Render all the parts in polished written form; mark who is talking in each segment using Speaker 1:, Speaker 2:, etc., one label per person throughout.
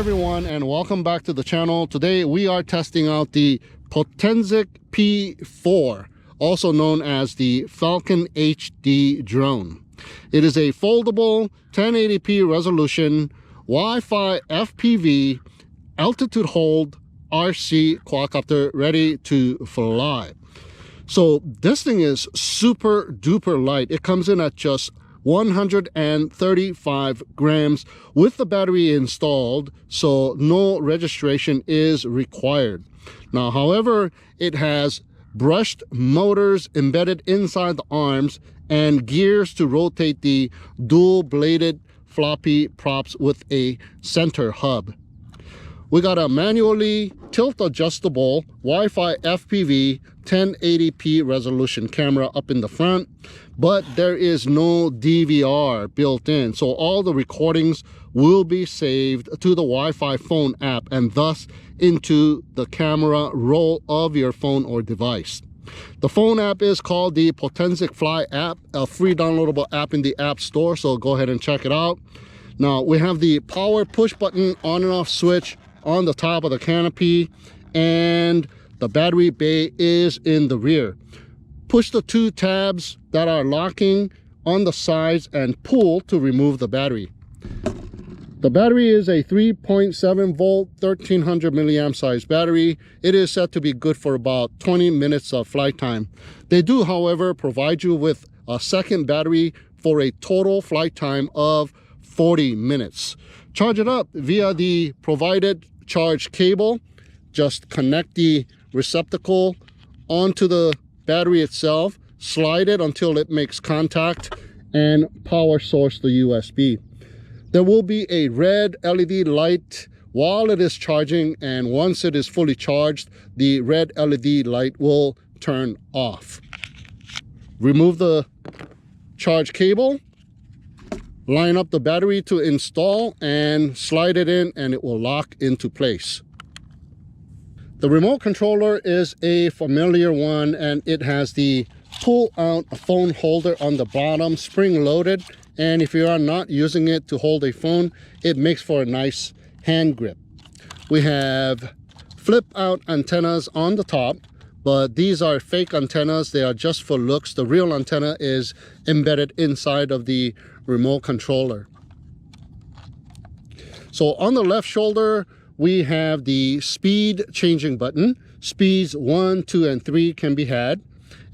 Speaker 1: everyone, and welcome back to the channel. Today we are testing out the Potensic P4, also known as the Falcon HD drone. It is a foldable 1080p resolution Wi-Fi FPV altitude hold RC quadcopter ready to fly. So this thing is super duper light. It comes in at just 135 grams with the battery installed, so no registration is required. Now, however, it has brushed motors embedded inside the arms and gears to rotate the dual-bladed floppy props with a center hub. We got a manually tilt-adjustable Wi-Fi FPV 1080p resolution camera up in the front, but there is no DVR built in, so all the recordings will be saved to the Wi-Fi phone app and thus into the camera roll of your phone or device. The phone app is called the Potensic Fly app, a free downloadable app in the App Store, so go ahead and check it out. Now, we have the power push button on and off switch on the top of the canopy, and the battery bay is in the rear. Push the two tabs that are locking on the sides and pull to remove the battery. The battery is a 3.7 volt 1300 milliamp size battery. It is said to be good for about 20 minutes of flight time. They do, however, provide you with a second battery for a total flight time of 40 minutes. Charge it up via the provided charge cable. Just connect the receptacle onto the battery itself, slide it until it makes contact, and power source the USB. There will be a red LED light while it is charging, and once it is fully charged, the red LED light will turn off. Remove the charge cable, line up the battery to install, and slide it in, and it will lock into place. The remote controller is a familiar one, and it has the pull-out phone holder on the bottom, spring-loaded, and if you are not using it to hold a phone, it makes for a nice hand grip. We have flip-out antennas on the top, but these are fake antennas. They are just for looks. The real antenna is embedded inside of the remote controller. So on the left shoulder, we have the speed changing button. Speeds 1, 2, and 3 can be had.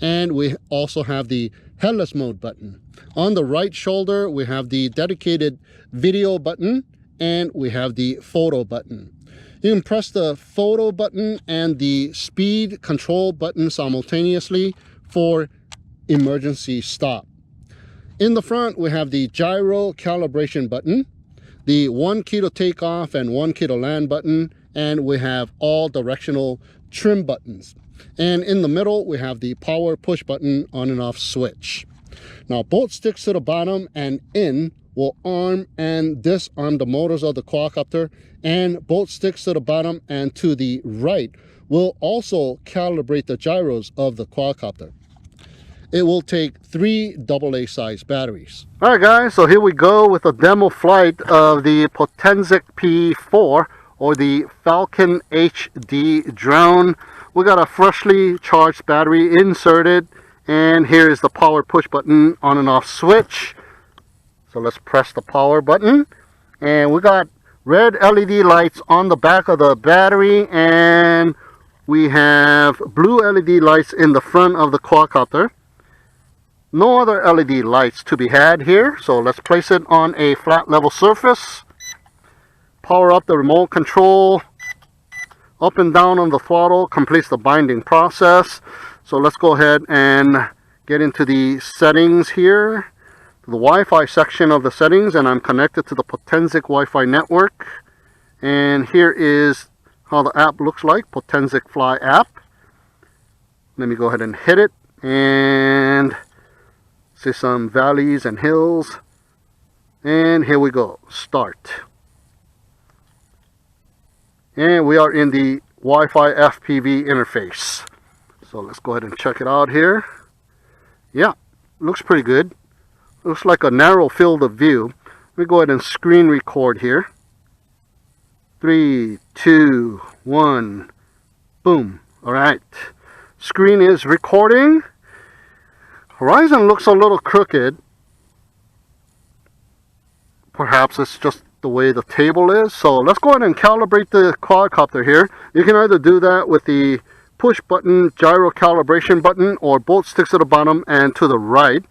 Speaker 1: And we also have the headless mode button. On the right shoulder, we have the dedicated video button, and we have the photo button. You can press the photo button and the speed control button simultaneously for emergency stop. In the front, we have the gyro calibration button, the 1 key to take off and 1 key to land button, and we have all directional trim buttons. And in the middle, we have the power push button on and off switch. Now, both sticks to the bottom and in will arm and disarm the motors of the quadcopter, and both sticks to the bottom and to the right will also calibrate the gyros of the quadcopter. It will take 3 AA size batteries. All right, guys, so here we go with a demo flight of the Potensic P4, or the Falcon HD drone. We got a freshly charged battery inserted, and here is the power push button on and off switch. So let's press the power button, and we got red LED lights on the back of the battery, and we have blue LED lights in the front of the quadcopter. No other LED lights to be had here, so let's place it on a flat level surface. Power up the remote control. Up and down on the throttle completes the binding process. So let's go ahead and get into the settings here, the Wi-Fi section of the settings, and I'm connected to the Potensic Wi-Fi network. And here is how the app looks like, Potensic Fly app. Let me go ahead and hit it and see some valleys and hills. And here we go, start. And we are in the Wi-Fi FPV interface. So let's go ahead and check it out here. Yeah, looks pretty good. Looks like a narrow field of view. Let me go ahead and screen record here. 3, 2, 1, boom. All right, screen is recording. Horizon looks a little crooked. Perhaps it's just the way the table is. So let's go ahead and calibrate the quadcopter here. You can either do that with the push button gyro calibration button, or both sticks to the bottom and to the right.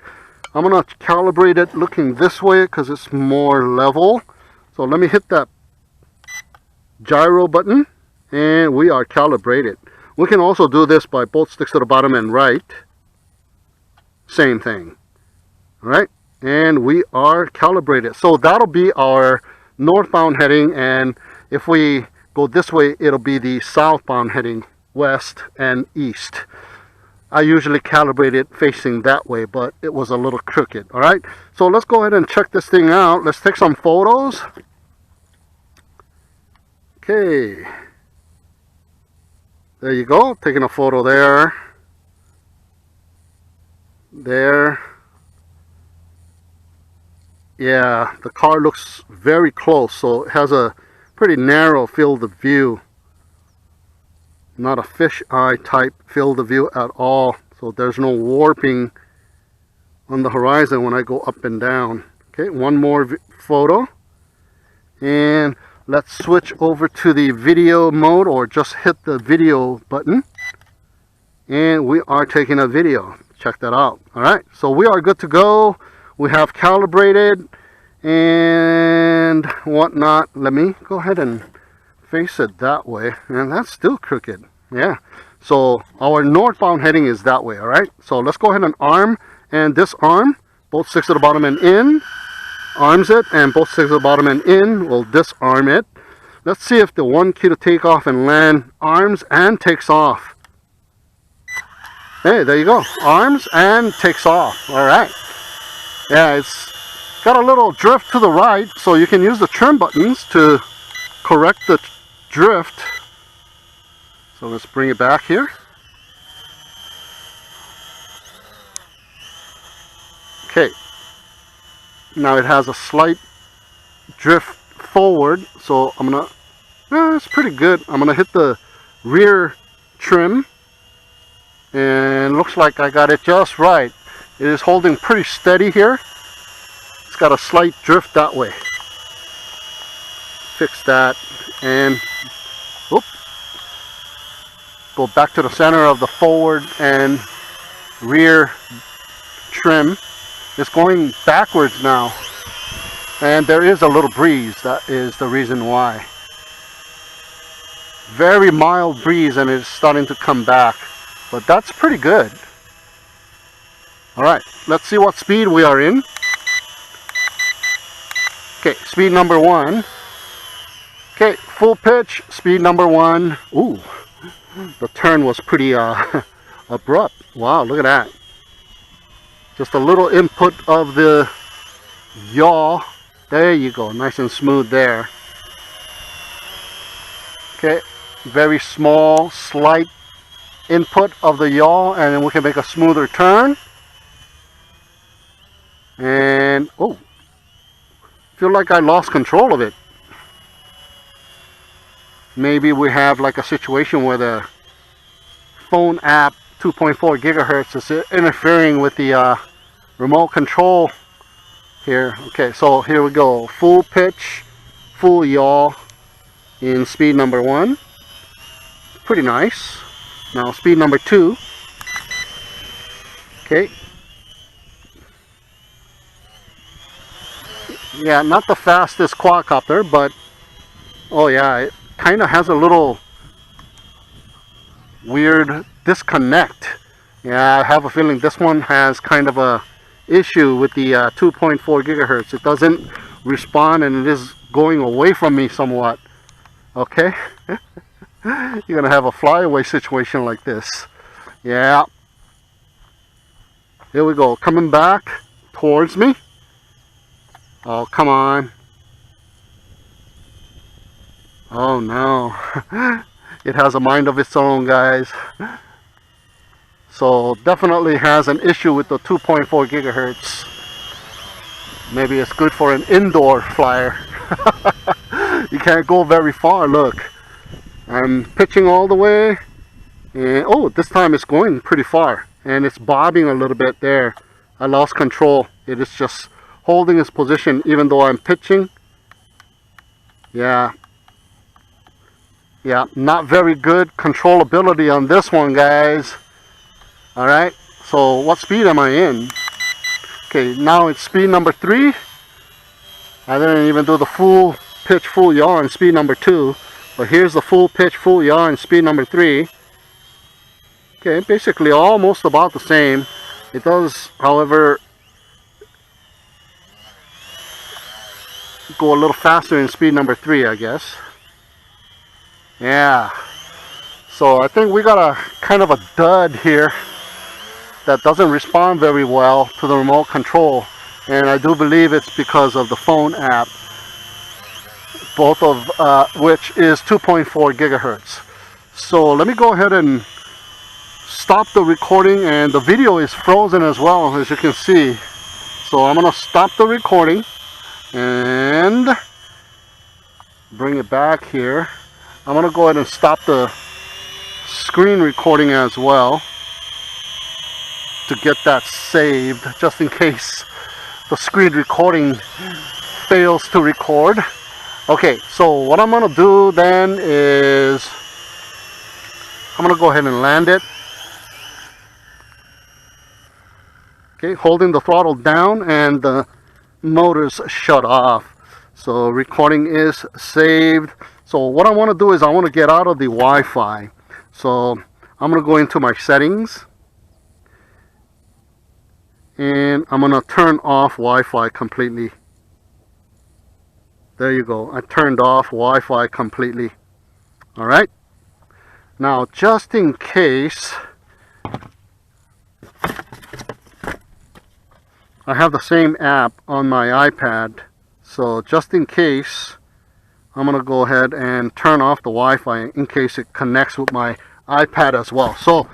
Speaker 1: I'm going to calibrate it looking this way because it's more level. So let me hit that gyro button and we are calibrated. We can also do this by both sticks to the bottom and right. Same thing. All right, and we are calibrated. So that'll be our northbound heading, and if we go this way, it'll be the southbound heading, west and east. I usually calibrate it facing that way, but it was a little crooked. All right, so let's go ahead and check this thing out. Let's take some photos. Okay, there you go, taking a photo there, there. Yeah, the car looks very close, so it has a pretty narrow field of view. Not a fisheye type field of view at all, so there's no warping on the horizon when I go up and down. Okay, one more photo, and let's switch over to the video mode, or just hit the video button, and we are taking a video. Check that out. All right, so we are good to go. We have calibrated and whatnot. Let me go ahead and face it that way, and that's still crooked. Yeah, so our northbound heading is that way. All right, so let's go ahead and arm and disarm. Both sticks to the bottom and in. Arms it, and both sticks to the bottom and in. We'll disarm it. Let's see if the one key to take off and land arms and takes off. Hey, there you go. Arms and takes off. All right. Yeah, it's got a little drift to the right, so you can use the trim buttons to correct the drift. So let's bring it back here. Okay. Now it has a slight drift forward, so I'm gonna, it's pretty good. I'm gonna hit the rear trim, and looks like I got it just right. It is holding pretty steady here. It's got a slight drift that way. Fix that, and whoop, go back to the center of the forward and rear trim. It's going backwards now, and there is a little breeze. That is the reason why. Very mild breeze, and it's starting to come back, but that's pretty good. All right, let's see what speed we are in. Okay, speed number 1. Okay, full pitch, speed number 1. Ooh, the turn was pretty abrupt. Wow, look at that. Just a little input of the yaw. There you go, nice and smooth there. Okay, very small, slight input of the yaw, and then we can make a smoother turn. And oh, feel like I lost control of it. Maybe we have like a situation where the phone app 2.4 gigahertz is interfering with the remote control here. Okay, so here we go. Full pitch, full yaw in speed number 1. Pretty nice. Now speed number 2. Okay. Yeah, not the fastest quadcopter, but oh yeah, it kind of has a little weird disconnect. Yeah, I have a feeling this one has kind of a issue with the 2.4 gigahertz. It doesn't respond, and it is going away from me somewhat. Okay. You're gonna have a flyaway situation like this. Yeah, here we go, coming back towards me. Oh, come on. Oh no. It has a mind of its own, guys. So definitely has an issue with the 2.4 gigahertz. Maybe it's good for an indoor flyer. you can't go very far. Look, I'm pitching all the way, and oh, this time it's going pretty far, and it's bobbing a little bit there. I lost control. It is just holding its position even though I'm pitching. Yeah, not very good controllability on this one, guys. All right, so what speed am I in? Okay, now it's speed number 3. I didn't even do the full pitch, full yaw on speed number 2, but here's the full pitch, full yaw on speed number 3. Okay, basically almost about the same. It does, however, go a little faster in speed number 3, I guess. Yeah, so I think we got a kind of a dud here that doesn't respond very well to the remote control, and I do believe it's because of the phone app, both of which is 2.4 gigahertz. So let me go ahead and stop the recording, and the video is frozen as well, as you can see. So I'm gonna stop the recording and bring it back here. I'm gonna go ahead and stop the screen recording as well to get that saved, just in case the screen recording fails to record. Okay, so what I'm gonna do then is I'm gonna go ahead and land it. Okay, holding the throttle down, and the motors shut off. So recording is saved. So what I want to do is I want to get out of the Wi-Fi. So I'm going to go into my settings, and I'm going to turn off Wi-Fi completely. There you go. I turned off Wi-Fi completely. All right. Now, just in case, I have the same app on my iPad. So just in case, I'm going to go ahead and turn off the Wi-Fi in case it connects with my iPad as well. So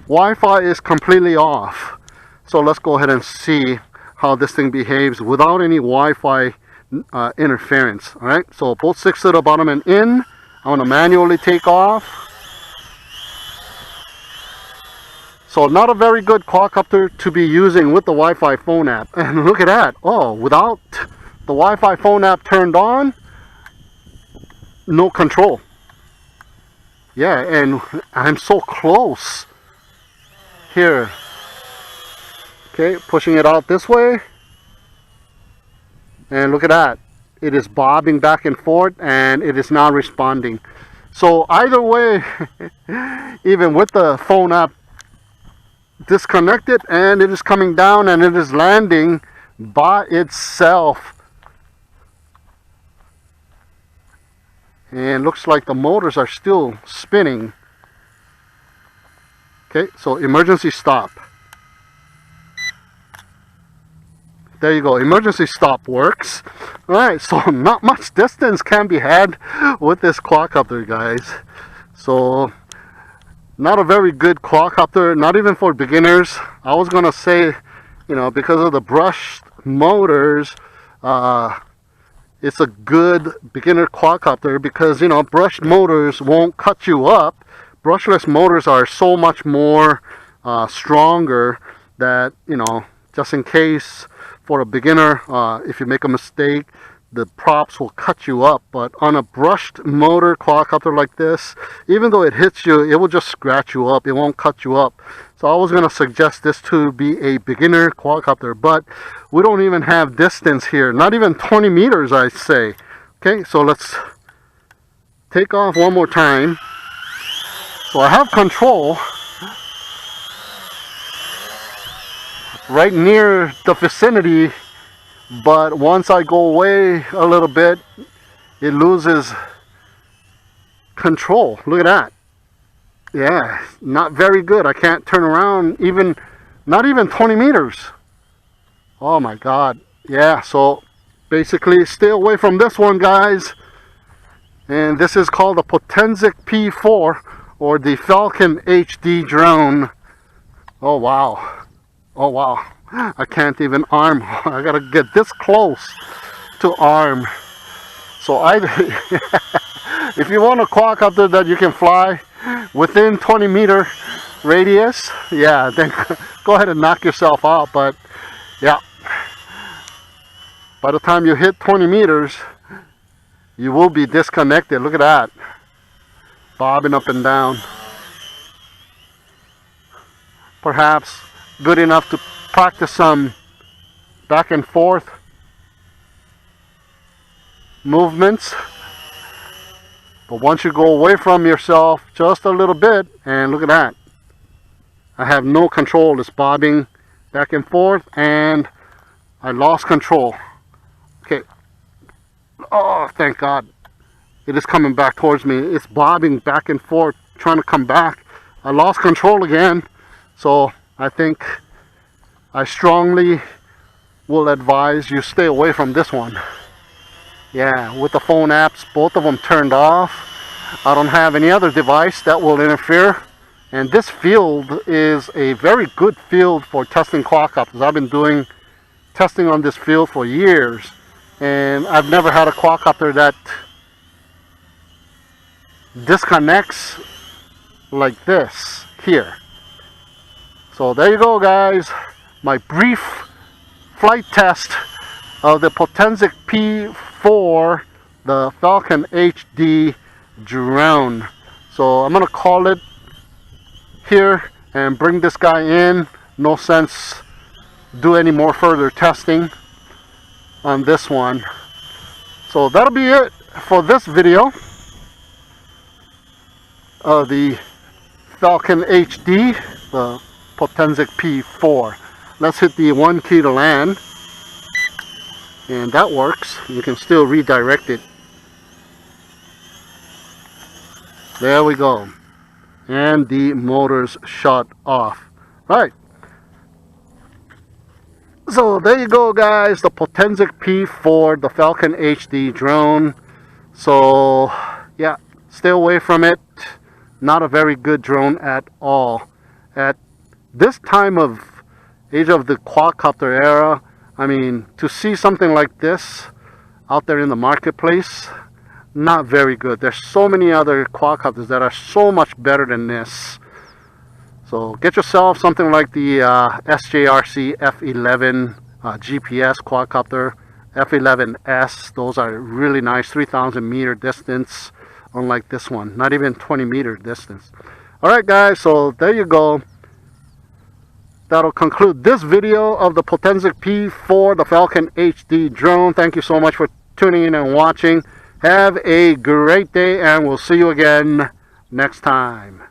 Speaker 1: Wi-Fi is completely off. So let's go ahead and see how this thing behaves without any Wi-Fi interference. All right, so both 6 to the bottom and in. I'm going to manually take off. So not a very good quadcopter to be using with the Wi-Fi phone app. And look at that. Oh, without the Wi-Fi phone app turned on, no control. Yeah, and I'm so close here. Okay, pushing it out this way, and look at that. It is bobbing back and forth, and it is not responding. So either way, even with the phone app disconnected, and it is coming down and it is landing by itself. And looks like the motors are still spinning. Okay, so emergency stop. There you go, emergency stop works. Alright, so not much distance can be had with this quadcopter, guys. So not a very good quadcopter, not even for beginners. I was gonna say, you know, because of the brushed motors, it's a good beginner quadcopter because, you know, brushed motors won't cut you up. Brushless motors are so much more stronger that, you know, just in case for a beginner, if you make a mistake, the props will cut you up. But on a brushed motor quadcopter like this, even though it hits you, it will just scratch you up. It won't cut you up. So I was going to suggest this to be a beginner quadcopter, but we don't even have distance here. Not even 20 meters, I say. Okay, so let's take off one more time. So I have control right near the vicinity, but once I go away a little bit, it loses control. Look at that. Yeah, not very good. I can't turn around even, not even 20 meters. Oh my God. Yeah, so basically stay away from this one, guys. And this is called the Potensic P4, or the Falcon HD drone. Oh wow. Oh wow. I can't even arm. I gotta get this close to arm. So if you want a quadcopter that you can fly within 20-meter radius, yeah, then go ahead and knock yourself out. But yeah, by the time you hit 20 meters, you will be disconnected. Look at that, bobbing up and down. Perhaps good enough to practice some back and forth movements. But once you go away from yourself just a little bit, and look at that, I have no control. It's bobbing back and forth, and I lost control. Okay. Oh, thank God. It is coming back towards me. It's bobbing back and forth, trying to come back. I lost control again. So I think I strongly will advise you stay away from this one. Yeah, with the phone apps, both of them turned off. I don't have any other device that will interfere. And this field is a very good field for testing quadcopters. I've been doing testing on this field for years, and I've never had a quadcopter that disconnects like this here. So there you go, guys. My brief flight test of the Potensic P4, the Falcon HD drone. So I'm gonna call it here and bring this guy in. No sense do any more further testing on this one. So that'll be it for this video of the Falcon HD, the Potensic P4. Let's hit the 1 key to land, and that works. You can still redirect it. There we go, and the motors shut off. Right, so there you go, guys, the Potensic P4, the Falcon HD drone. So yeah, stay away from it. Not a very good drone at all at this time of age of the quadcopter era. I mean, to see something like this out there in the marketplace, not very good. There's so many other quadcopters that are so much better than this. So get yourself something like the HGLRC F11 GPS quadcopter, F11S. Those are really nice, 3,000 meter distance, unlike this one, not even 20 meter distance. Alright guys, so there you go. That'll conclude this video of the Potensic P4, the Falcon HD drone. Thank you so much for tuning in and watching. Have a great day, and we'll see you again next time.